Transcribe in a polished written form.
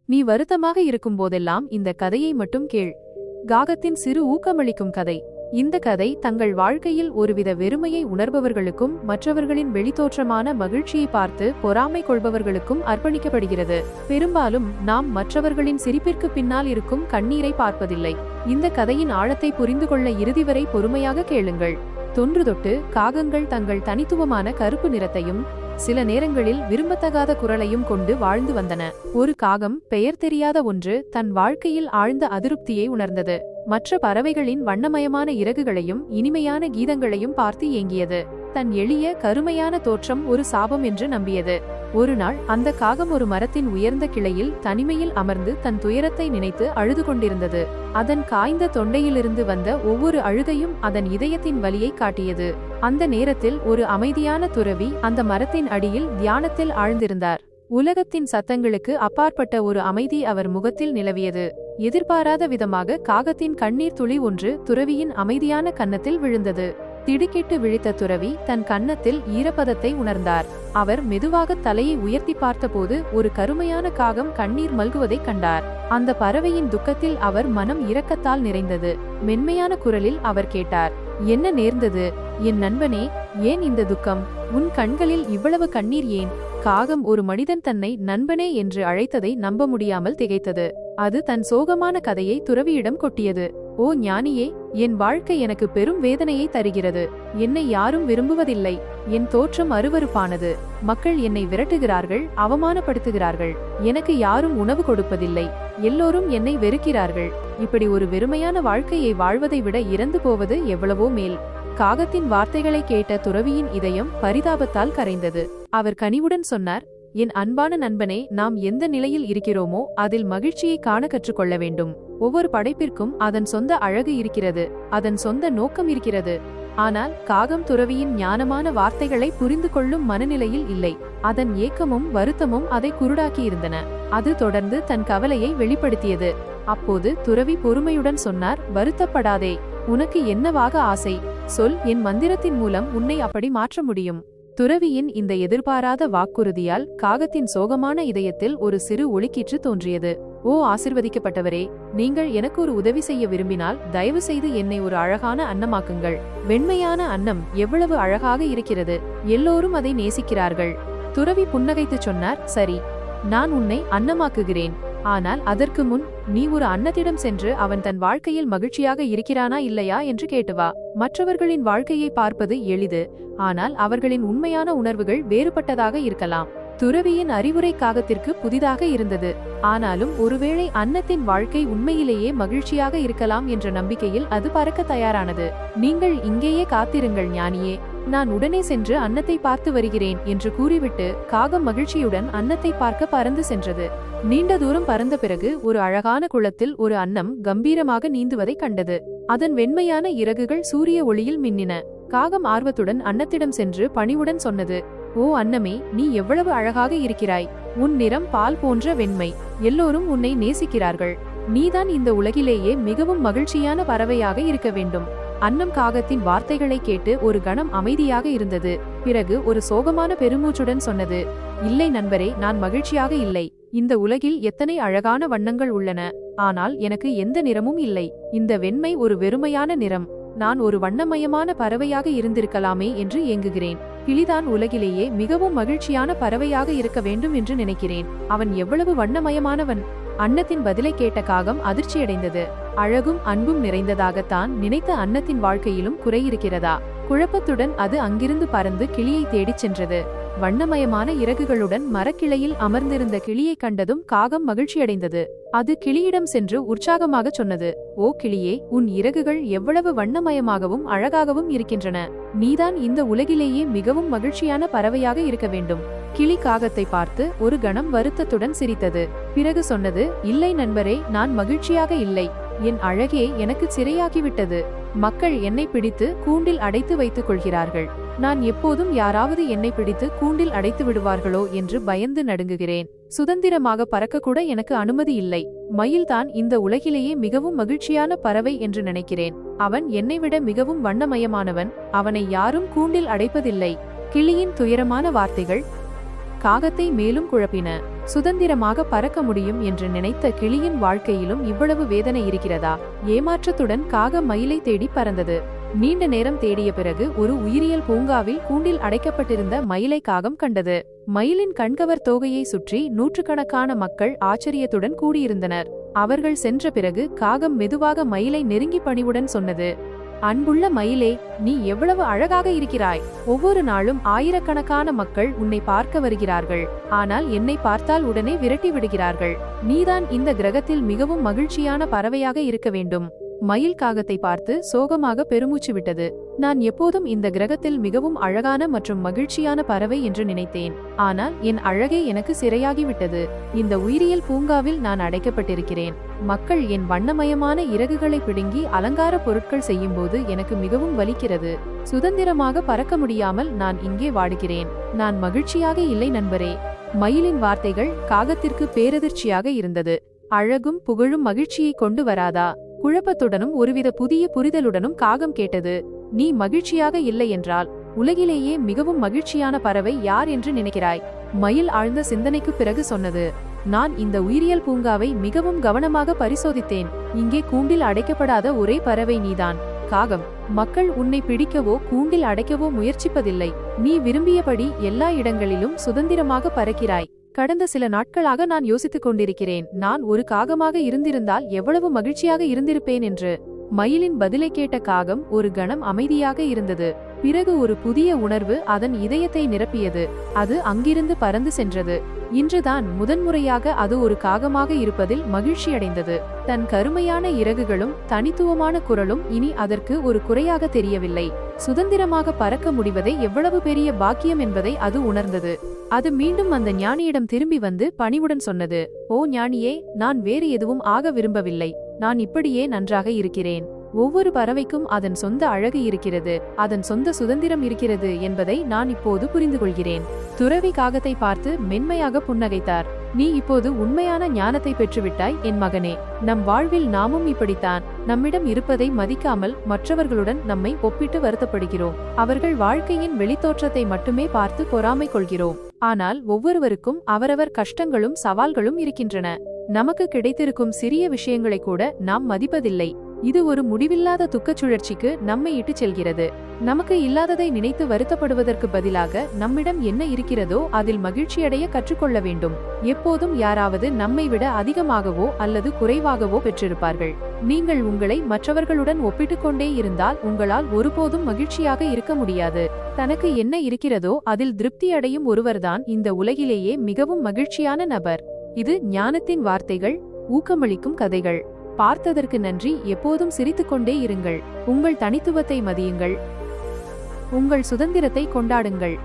நீ வருத்தமாக இருக்கும் போதெல்லாம் இந்த கதையை மட்டும் கேள். காகத்தின் சிறு ஊக்கமளிக்கும் கதை. இந்த கதை தங்கள் வாழ்க்கையில் ஒருவித வெறுமையை உணர்பவர்களுக்கும் மற்றவர்களின் வெளித்தோற்றமான மகிழ்ச்சியை பார்த்து பொறாமை கொள்பவர்களுக்கும் அர்ப்பணிக்கப்படுகிறது. பெரும்பாலும் நாம் மற்றவர்களின் சிரிப்பிற்கு பின்னால் இருக்கும் கண்ணீரை பார்ப்பதில்லை. இந்த கதையின் ஆழத்தை புரிந்து கொள்ள இறுதி வரை பொறுமையாக கேளுங்கள். தொன்று தொட்டு காகங்கள் தங்கள் தனித்துவமான கருப்பு நிறத்தையும் சில நேரங்களில் விரும்பத்தகாத குரலையும் கொண்டு வாழ்ந்து வந்தன. ஒரு காகம், பெயர் தெரியாத ஒன்று, தன் வாழ்க்கையில் ஆழ்ந்த அதிருப்தியை உணர்ந்தது. மற்ற பறவைகளின் வண்ணமயமான இறகுகளையும் இனிமையான கீதங்களையும் பார்த்து ஏங்கியது. தன் எளிய கருமையான தோற்றம் ஒரு சாபம் என்று நம்பியது. ஒரு நாள் அந்த காகம் ஒரு மரத்தின் உயர்ந்த கிளையில் தனிமையில் அமர்ந்து தன் துயரத்தை நினைத்து அழுது கொண்டிருந்தது. அதன் காய்ந்த தொண்டையிலிருந்து வந்த ஒவ்வொரு அழுகையும் அதன் இதயத்தின் வலியை காட்டியது. அந்த நேரத்தில் ஒரு அமைதியான துறவி அந்த மரத்தின் அடியில் தியானத்தில் ஆழ்ந்திருந்தார். உலகத்தின் சத்தங்களுக்கு அப்பாற்பட்ட ஒரு அமைதி அவர் முகத்தில் நிலவியது. எதிர்பாராத விதமாக காகத்தின் கண்ணீர் துளி ஒன்று துறவியின் அமைதியான கன்னத்தில் விழுந்தது. திடுக்கிட்டு விழித்த துறவி தன் கன்னத்தில் ஈரப்பதத்தை உணர்ந்தார். அவர் மெதுவாக தலையை உயர்த்தி பார்த்தபோது ஒரு கருமையான காகம் கண்ணீர் மல்குவதைக் கண்டார். அந்த பறவையின் துக்கத்தில் அவர் மனம் இரக்கத்தால் நிறைந்தது. மென்மையான குரலில் அவர் கேட்டார், என்ன நேர்ந்தது என் நண்பனே? ஏன் இந்த துக்கம்? உன் கண்களில் இவ்வளவு கண்ணீர் ஏன்? காகம் ஒரு மனிதன் தன்னை நண்பனே என்று அழைத்ததை நம்ப முடியாமல் திகைத்தது. அது தன் சோகமான கதையை துறவியிடம் கொட்டியது. ஓ ஞானியே, என் வாழ்க்கை எனக்கு பெரும் வேதனையை தருகிறது. என்னை யாரும் விரும்புவதில்லை. என் தோற்றம் அருவருப்பானது. மக்கள் என்னை விரட்டுகிறார்கள், அவமானப்படுத்துகிறார்கள். எனக்கு யாரும் உணவு கொடுப்பதில்லை. எல்லோரும் என்னை வெறுக்கிறார்கள். இப்படி ஒரு வெறுமையான வாழ்க்கையை வாழ்வதை விட இறந்து போவது எவ்வளவோ மேல். காகத்தின் வார்த்தைகளை கேட்ட துறவியின் இதயம் பரிதாபத்தால் கரைந்தது. அவர் கனிவுடன் சொன்னார், என் அன்பான நண்பனே, நாம் எந்த நிலையில் இருக்கிறோமோ அதில் மகிழ்ச்சியை காண கற்றுக்கொள்ள வேண்டும். ஒவ்வொரு படைப்பிற்கும் அதன் சொந்த அழகு இருக்கிறது, அதன் சொந்த நோக்கம் இருக்கிறது. ஆனால் காகம் துறவியின் ஞானமான வார்த்தைகளை புரிந்து கொள்ளும் மனநிலையில் இல்லை. அதன் ஏக்கமும் வருத்தமும் அதை குருடாக்கியிருந்தன. அது தொடர்ந்து தன் கவலையை வெளிப்படுத்தியது. அப்போது துறவி பொறுமையுடன் சொன்னார், வருத்தப்படாதே. உனக்கு என்னவாக ஆசை? சொல், என் மந்திரத்தின் மூலம் உன்னை அப்படி மாற்ற முடியும். துறவியின் இந்த எதிர்பாராத வாக்குறுதியால் காகத்தின் சோகமான இதயத்தில் ஒரு சிறு ஒளிக்கீற்று தோன்றியது. ஓ ஆசிர்வதிக்கப்பட்டவரே, நீங்கள் எனக்கு ஒரு உதவி செய்ய விரும்பினால் தயவு செய்து என்னை ஒரு அழகான அன்னமாக்குங்கள். வெண்மையான அன்னம் எவ்வளவு அழகாக இருக்கிறது. எல்லோரும் அதை நேசிக்கிறார்கள். துறவி புன்னகைத்துச் சொன்னார், சரி, நான் உன்னை அன்னமாக்குகிறேன். ஆனால் அதற்கு முன் நீ ஒரு அன்னத்திடம் சென்று அவன் தன் வாழ்க்கையில் மகிழ்ச்சியாக இருக்கிறானா இல்லையா என்று கேட்டு வா. மற்றவர்களின் வாழ்க்கையை பார்ப்பது எளிது, ஆனால் அவர்களின் உண்மையான உணர்வுகள் வேறுபட்டதாக இருக்கலாம். துறவியின் அறிவுரை காகத்திற்கு புதிதாக இருந்தது. ஆனாலும் ஒருவேளை அன்னத்தின் வாழ்க்கை உண்மையிலேயே மகிழ்ச்சியாக இருக்கலாம் என்ற நம்பிக்கையில் அது பறக்க தயாரானது. நீங்கள் இங்கேயே காத்திருங்கள் ஞானியே, நான் உடனே சென்று அன்னத்தை பார்த்து வருகிறேன் என்று கூறிவிட்டு காகம் மகிழ்ச்சியுடன் அன்னத்தை பார்க்க பறந்து சென்றது. நீண்ட தூரம் பறந்த பிறகு ஒரு அழகான குளத்தில் ஒரு அன்னம் கம்பீரமாக நீந்துவதை கண்டது. அதன் வெண்மையான இறகுகள் சூரிய ஒளியில் மின்னின. காகம் ஆர்வத்துடன் அன்னத்திடம் சென்று பணிவுடன் சொன்னது, ஓ அன்னமே, நீ எவ்வளவு அழகாக இருக்கிறாய். உன் நிறம் பால் போன்ற வெண்மை. எல்லோரும் உன்னை நேசிக்கிறார்கள். நீதான் இந்த உலகிலேயே மிகவும் மகிழ்ச்சியான பறவையாக இருக்க வேண்டும். அன்னம் காகத்தின் வார்த்தைகளை கேட்டு ஒரு கணம் அமைதியாக இருந்தது. பிறகு ஒரு சோகமான பெருமூச்சுடன் சொன்னது, இல்லை நண்பரே, நான் மகிழ்ச்சியாக இல்லை. இந்த உலகில் எத்தனை அழகான வண்ணங்கள் உள்ளன, ஆனால் எனக்கு எந்த நிறமும் இல்லை. இந்த வெண்மை ஒரு வெறுமையான நிறம். நான் ஒரு வண்ணமயமான பறவையாக இருந்திருக்கலாமே என்று ஏங்குகிறேன். கிளிதான் உலகிலேயே மிகவும் மகிழ்ச்சியான பறவையாக இருக்க வேண்டும் என்று நினைக்கிறேன். அவன் எவ்வளவு வண்ணமயமானவன். அன்னத்தின் பதிலை கேட்ட காகம் அதிர்ச்சியடைந்தது. அழகும் அன்பும் நிறைந்ததாகத்தான் நினைத்த அன்னத்தின் வாழ்க்கையிலும் குறையிருக்கிறதா? குழப்பத்துடன் அது அங்கிருந்து பறந்து கிளியை தேடிச் சென்றது. வண்ணமயமான இறகுகளுடன் மரக்கிளையில் அமர்ந்திருந்த கிளியை கண்டதும் காகம் மகிழ்ச்சியடைந்தது. அது கிளியிடம் சென்று உற்சாகமாக சொன்னது, ஓ கிளியே, உன் இறகுகள் எவ்வளவு வண்ணமயமாகவும் அழகாகவும் இருக்கின்றன. நீதான் இந்த உலகிலேயே மிகவும் மகிழ்ச்சியான பறவையாக இருக்க வேண்டும். கிளி காகத்தை பார்த்து ஒரு கணம் வருத்தத்துடன் சிரித்தது. பிறகு சொன்னது, இல்லை நண்பரே, நான் மகிழ்ச்சியாக இல்லை. என் அழகே எனக்கு சிறையாகிவிட்டது. மக்கள் என்னை பிடித்து கூண்டில் அடைத்து வைத்துக் கொள்கிறார்கள். நான் எப்போதும் யாராவது என்னை பிடித்து கூண்டில் அடைத்து விடுவார்களோ என்று பயந்து நடுங்குகிறேன். சுதந்திரமாக பறக்கக்கூட எனக்கு அனுமதி இல்லை. மயில்தான் இந்த உலகிலேயே மிகவும் மகிழ்ச்சியான பறவை என்று நினைக்கிறேன். அவன் என்னை விட மிகவும் வண்ணமயமானவன். அவனை யாரும் கூண்டில் அடைப்பதில்லை. கிளியின் துயரமான வார்த்தைகள் காகத்தை மேலும் குழப்பின. சுதந்திரமாக பறக்க முடியும் என்று நினைத்த கிளியின் வாழ்க்கையிலும் இவ்வளவு வேதனை இருக்கிறதா? ஏமாற்றத்துடன் காகம் மயிலை தேடி பறந்தது. நீண்ட நேரம் தேடிய பிறகு ஒரு உயிரியல் பூங்காவில் கூண்டில் அடைக்கப்பட்டிருந்த மயிலை காகம் கண்டது. மயிலின் கண்கவர் தோகையை சுற்றி நூற்றுக்கணக்கான மக்கள் ஆச்சரியத்துடன் கூடியிருந்தனர். அவர்கள் சென்ற பிறகு காகம் மெதுவாக மயிலை நெருங்கி பணிவுடன் சொன்னது, அன்புள்ள மயிலே, நீ எவ்வளவு அழகாக இருக்கிறாய். ஒவ்வொரு நாளும் ஆயிரக்கணக்கான மக்கள் உன்னை பார்க்க வருகிறார்கள். ஆனால் என்னை பார்த்தால் உடனே விரட்டி விடுகிறார்கள். நீதான் இந்த கிரகத்தில் மிகவும் மகிழ்ச்சியான பறவையாக இருக்க வேண்டும். மயில் காகத்தை பார்த்து சோகமாக பெருமூச்சு விட்டது. நான் எப்போதும் இந்த கிரகத்தில் மிகவும் அழகான மற்றும் மகிழ்ச்சியான பறவை என்று நினைத்தேன். ஆனால் என் அழகே எனக்கு சிறையாகிவிட்டது. இந்த உயிரியல் பூங்காவில் நான் அடைக்கப்பட்டிருக்கிறேன். மக்கள் என் வண்ணமயமான இறகுகளை பிடுங்கி அலங்கார பொருட்கள் செய்யும்போது எனக்கு மிகவும் வலிக்கிறது. சுதந்திரமாக பறக்க முடியாமல் நான் இங்கே வாடுகிறேன். நான் மகிழ்ச்சியாக இல்லை நண்பரே. மயிலின் வார்த்தைகள் காகத்திற்கு பேரதிர்ச்சியாக இருந்தது. அழகும் புகழும் மகிழ்ச்சியை கொண்டு வராதா? குழப்பத்துடனும் ஒருவித புதிய புரிதலுடனும் காகம் கேட்டது, நீ மகிழ்ச்சியாக இல்லை என்றால் உலகிலேயே மிகவும் மகிழ்ச்சியான பறவை யார் என்று நினைக்கிறாய்? மயில் ஆழ்ந்த சிந்தனைக்கு பிறகு சொன்னது, நான் இந்த உயிரியல் பூங்காவை மிகவும் கவனமாக பரிசோதித்தேன். இங்கே கூண்டில் அடைக்கப்படாத ஒரே பறவை நீதான். காகம், மக்கள் உன்னை பிடிக்கவோ கூண்டில் அடைக்கவோ முயற்சிப்பதில்லை. நீ விரும்பியபடி எல்லா இடங்களிலும் சுதந்திரமாக பறக்கிறாய். கடந்த சில நாட்களாக நான் யோசித்துக் கொண்டிருக்கிறேன், நான் ஒரு காகமாக இருந்திருந்தால் எவ்வளவு மகிழ்ச்சியாக இருந்திருப்பேன் என்று. மயிலின் பதிலை கேட்ட காகம் ஒரு கணம் அமைதியாக இருந்தது. பிறகு ஒரு புதிய உணர்வு அதன் இதயத்தை நிரப்பியது. அது அங்கிருந்து பறந்து சென்றது. இன்றுதான் முதன்முறையாக அது ஒரு காகமாக இருப்பதில் மகிழ்ச்சியடைந்தது. தன் கருமையான இறகுகளும் தனித்துவமான குரலும் இனி அதற்கு ஒரு குறையாக தெரியவில்லை. சுதந்திரமாக பறக்க முடிவதை எவ்வளவு பெரிய பாக்கியம் என்பதை அது உணர்ந்தது. அது மீண்டும் அந்த ஞானியிடம் திரும்பி வந்து பணிவுடன் சொன்னது, ஓ ஞானியே, நான் வேறு எதுவும் ஆக விரும்பவில்லை. நான் இப்படியே நன்றாக இருக்கிறேன். ஒவ்வொரு பறவைக்கும் அதன் சொந்த அழகு இருக்கிறது, அதன் சொந்த சுதந்திரம் இருக்கிறது என்பதை நான் இப்போது புரிந்து கொள்கிறேன். துறவி காகத்தை பார்த்து மென்மையாக புன்னகைத்தார். நீ இப்போது உண்மையான ஞானத்தை பெற்றுவிட்டாய் என் மகனே. நம் வாழ்வில் நாமும் இப்படித்தான். நம்மிடம் இருப்பதை மதிக்காமல் மற்றவர்களுடன் நம்மை ஒப்பிட்டு வருத்தப்படுகிறோம். அவர்கள் வாழ்க்கையின் வெளித்தோற்றத்தை மட்டுமே பார்த்து பொறாமை கொள்கிறோம். ஆனால் ஒவ்வொருவருக்கும் அவரவர் கஷ்டங்களும் சவால்களும் இருக்கின்றன. நமக்கு கிடைத்திருக்கும் சிறிய விஷயங்களை கூட நாம் மதிப்பதில்லை. இது ஒரு முடிவில்லாத துக்கச் சுழற்சிக்கு நம்மை இட்டுச் செல்கிறது. நமக்கு இல்லாததை நினைத்து வருத்தப்படுவதற்கு பதிலாக நம்மிடம் என்ன இருக்கிறதோ அதில் மகிழ்ச்சியடைய கற்றுக்கொள்ள வேண்டும். எப்போதும் யாராவது நம்மை விட அதிகமாகவோ அல்லது குறைவாகவோ பெற்றிருப்பார்கள். நீங்கள் உங்களை மற்றவர்களுடன் ஒப்பிட்டுக் கொண்டே இருந்தால் உங்களால் ஒருபோதும் மகிழ்ச்சியாக இருக்க முடியாது. தனக்கு என்ன இருக்கிறதோ அதில் திருப்தி அடையும் ஒருவர்தான் இந்த உலகிலேயே மிகவும் மகிழ்ச்சியான நபர். இது ஞானத்தின் வார்த்தைகள், ஊக்கமளிக்கும் கதைகள். பார்த்ததற்கு நன்றி. எப்போதும் சிரித்துக்கொண்டே இருங்கள். உங்கள் தனித்துவத்தை மதியுங்கள். உங்கள் சுதந்திரத்தை கொண்டாடுங்கள்.